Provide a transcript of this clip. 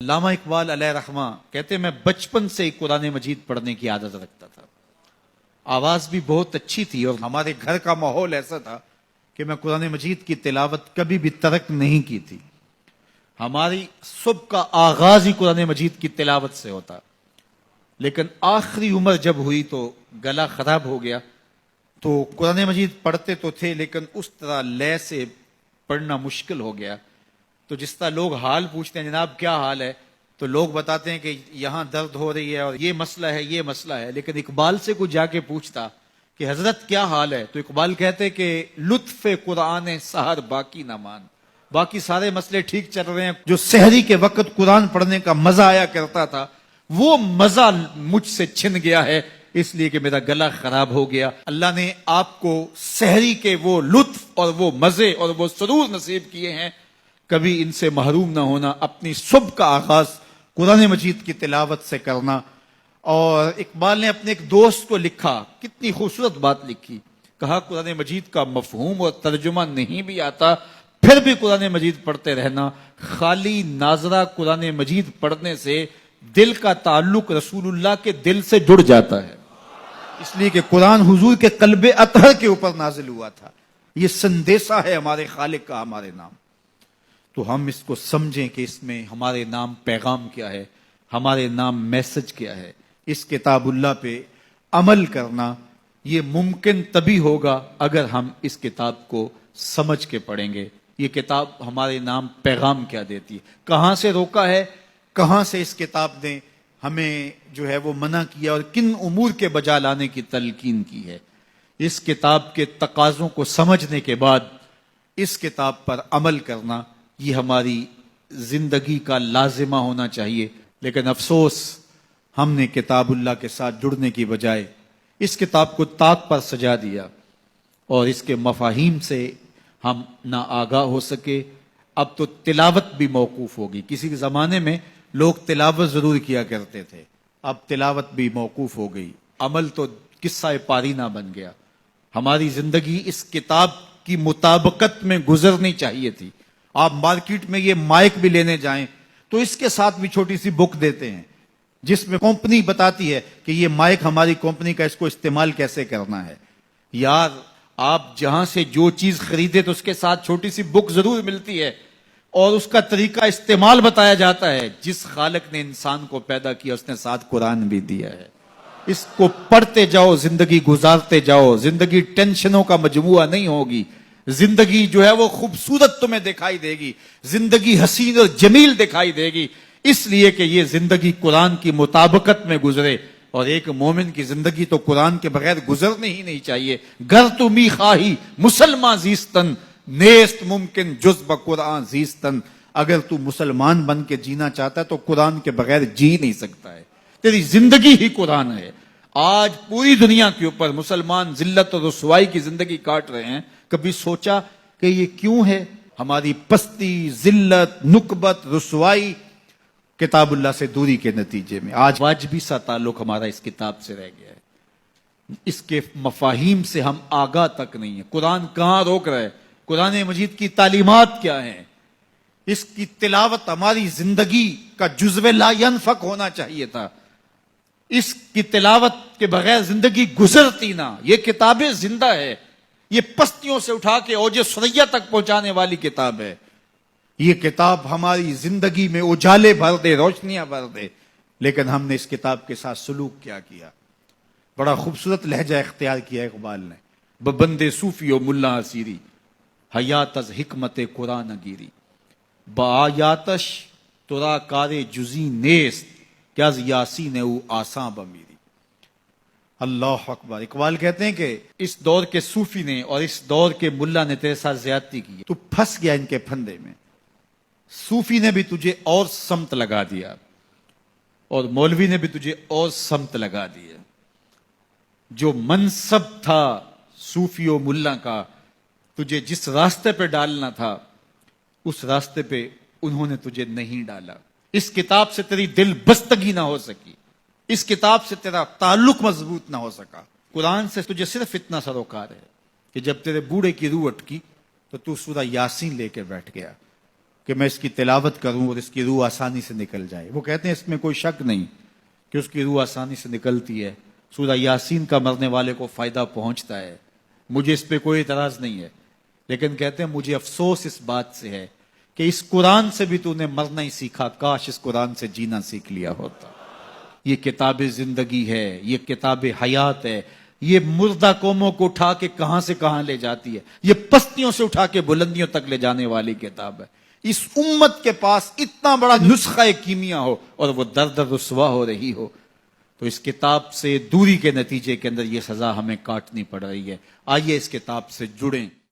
علامہ اقبال علیہ رحمہ کہتے ہیں میں بچپن سے قرآن مجید پڑھنے کی عادت رکھتا تھا. آواز بھی بہت اچھی تھی اور ہمارے گھر کا ماحول ایسا تھا کہ میں قرآن مجید کی تلاوت کبھی بھی ترک نہیں کی تھی. ہماری صبح کا آغاز ہی قرآن مجید کی تلاوت سے ہوتا. لیکن آخری عمر جب ہوئی تو گلا خراب ہو گیا تو قرآن مجید پڑھتے تو تھے لیکن اس طرح لے سے پڑھنا مشکل ہو گیا. تو جس طرح لوگ حال پوچھتے ہیں جناب کیا حال ہے تو لوگ بتاتے ہیں کہ یہاں درد ہو رہی ہے اور یہ مسئلہ ہے یہ مسئلہ ہے. لیکن اقبال سے کوئی جا کے پوچھتا کہ حضرت کیا حال ہے تو اقبال کہتے کہ لطف قرآن سحر باقی نہ مان. باقی سارے مسئلے ٹھیک چل رہے ہیں. جو سحری کے وقت قرآن پڑھنے کا مزہ آیا کرتا تھا وہ مزہ مجھ سے چھن گیا ہے اس لیے کہ میرا گلا خراب ہو گیا. اللہ نے آپ کو سحری کے وہ لطف اور وہ مزے اور وہ سرور نصیب کیے ہیں. کبھی ان سے محروم نہ ہونا. اپنی صبح کا آغاز قرآن مجید کی تلاوت سے کرنا. اور اقبال نے اپنے ایک دوست کو لکھا, کتنی خوبصورت بات لکھی. کہا قرآن مجید کا مفہوم اور ترجمہ نہیں بھی آتا پھر بھی قرآن مجید پڑھتے رہنا. خالی ناظرہ قرآن مجید پڑھنے سے دل کا تعلق رسول اللہ کے دل سے جڑ جاتا ہے. اس لیے کہ قرآن حضور کے قلب اطہر کے اوپر نازل ہوا تھا. یہ سندیسہ ہے ہمارے خالق کا ہمارے نام. تو ہم اس کو سمجھیں کہ اس میں ہمارے نام پیغام کیا ہے, ہمارے نام میسج کیا ہے. اس کتاب اللہ پہ عمل کرنا یہ ممکن تبھی ہوگا اگر ہم اس کتاب کو سمجھ کے پڑھیں گے. یہ کتاب ہمارے نام پیغام کیا دیتی ہے, کہاں سے روکا ہے, کہاں سے اس کتاب نے ہمیں جو ہے وہ منع کیا اور کن امور کے بجا لانے کی تلقین کی ہے. اس کتاب کے تقاضوں کو سمجھنے کے بعد اس کتاب پر عمل کرنا یہ ہماری زندگی کا لازمہ ہونا چاہیے. لیکن افسوس ہم نے کتاب اللہ کے ساتھ جڑنے کی بجائے اس کتاب کو طاق پر سجا دیا اور اس کے مفاہیم سے ہم نہ آگاہ ہو سکے. اب تو تلاوت بھی موقوف ہوگی. کسی زمانے میں لوگ تلاوت ضرور کیا کرتے تھے, اب تلاوت بھی موقوف ہو گئی. عمل تو قصہ پارینہ بن گیا. ہماری زندگی اس کتاب کی مطابقت میں گزرنی چاہیے تھی. آپ مارکیٹ میں یہ مائک بھی لینے جائیں تو اس کے ساتھ بھی چھوٹی سی بک دیتے ہیں جس میں کمپنی بتاتی ہے کہ یہ مائک ہماری کمپنی کا, اس کو استعمال کیسے کرنا ہے. یار آپ جہاں سے جو چیز خریدے تو اس کے ساتھ چھوٹی سی بک ضرور ملتی ہے اور اس کا طریقہ استعمال بتایا جاتا ہے. جس خالق نے انسان کو پیدا کیا اس نے ساتھ قرآن بھی دیا ہے. اس کو پڑھتے جاؤ, زندگی گزارتے جاؤ. زندگی ٹینشنوں کا مجموعہ نہیں ہوگی. زندگی جو ہے وہ خوبصورت تمہیں دکھائی دے گی. زندگی حسین اور جمیل دکھائی دے گی اس لیے کہ یہ زندگی قرآن کی مطابقت میں گزرے. اور ایک مومن کی زندگی تو قرآن کے بغیر گزرنے ہی نہیں چاہیے. گر تو می خواہی مسلمان زیستن نیست ممکن جز بقرآن زیستن. اگر تو مسلمان بن کے جینا چاہتا ہے تو قرآن کے بغیر جی نہیں سکتا ہے. تیری زندگی ہی قرآن ہے. آج پوری دنیا کے اوپر مسلمان ذلت اور رسوائی کی زندگی کاٹ رہے ہیں. کبھی سوچا کہ یہ کیوں ہے؟ ہماری پستی, ذلت, نکبت, رسوائی کتاب اللہ سے دوری کے نتیجے میں. آج واجبی سا تعلق ہمارا اس کتاب سے رہ گیا ہے. اس کے مفاہیم سے ہم آگاہ تک نہیں ہیں. قرآن کہاں روک رہا ہے, قرآن مجید کی تعلیمات کیا ہیں. اس کی تلاوت ہماری زندگی کا جزو لا ینفک ہونا چاہیے تھا. اس کی تلاوت کے بغیر زندگی گزرتی نہ. یہ کتابیں زندہ ہے. یہ پستیوں سے اٹھا کے اوج ثریا تک پہنچانے والی کتاب ہے. یہ کتاب ہماری زندگی میں اجالے بھر دے, روشنیاں بھر دے. لیکن ہم نے اس کتاب کے ساتھ سلوک کیا کیا. بڑا خوبصورت لہجہ اختیار کیا اقبال نے. ببندے صوفی و ملا اسیری حیات از حکمت قرآن گیری بآیاتش ترا کار جزی نیست کہ از یاسین او آساں بمیری. اللہ اکبر. اقبال کہتے ہیں کہ اس دور کے صوفی نے اور اس دور کے ملا نے تیرے ساتھ زیادتی کی. تو پھنس گیا ان کے پھندے میں. صوفی نے بھی تجھے اور سمت لگا دیا اور مولوی نے بھی تجھے اور سمت لگا دیا. جو منصب تھا صوفی و ملا کا, تجھے جس راستے پہ ڈالنا تھا اس راستے پہ انہوں نے تجھے نہیں ڈالا. اس کتاب سے تیری دل بستگی نہ ہو سکی. اس کتاب سے تیرا تعلق مضبوط نہ ہو سکا. قرآن سے تجھے صرف اتنا سروکار ہے کہ جب تیرے بوڑھے کی روح اٹکی تو تو سورہ یاسین لے کے بیٹھ گیا. کہ میں اس کی تلاوت کروں اور اس کی روح آسانی سے نکل جائے. وہ کہتے ہیں اس میں کوئی شک نہیں کہ اس کی روح آسانی سے نکلتی ہے. سورہ یاسین کا مرنے والے کو فائدہ پہنچتا ہے, مجھے اس پہ کوئی اعتراض نہیں ہے, لیکن کہتے ہیں مجھے افسوس اس بات سے ہے کہ اس قرآن سے بھی تو نے مرنا ہی سیکھا, کاش اس قرآن سے جینا سیکھ لیا ہوتا. یہ کتاب زندگی ہے, یہ کتاب حیات ہے, یہ مردہ قوموں کو اٹھا کے کہاں سے کہاں لے جاتی ہے, یہ پستیوں سے اٹھا کے بلندیوں تک لے جانے والی کتاب ہے. اس امت کے پاس اتنا بڑا نسخہ کیمیا ہو اور وہ در در رسوا ہو رہی ہو, تو اس کتاب سے دوری کے نتیجے کے اندر یہ سزا ہمیں کاٹنی پڑ رہی ہے. آئیے اس کتاب سے جڑیں.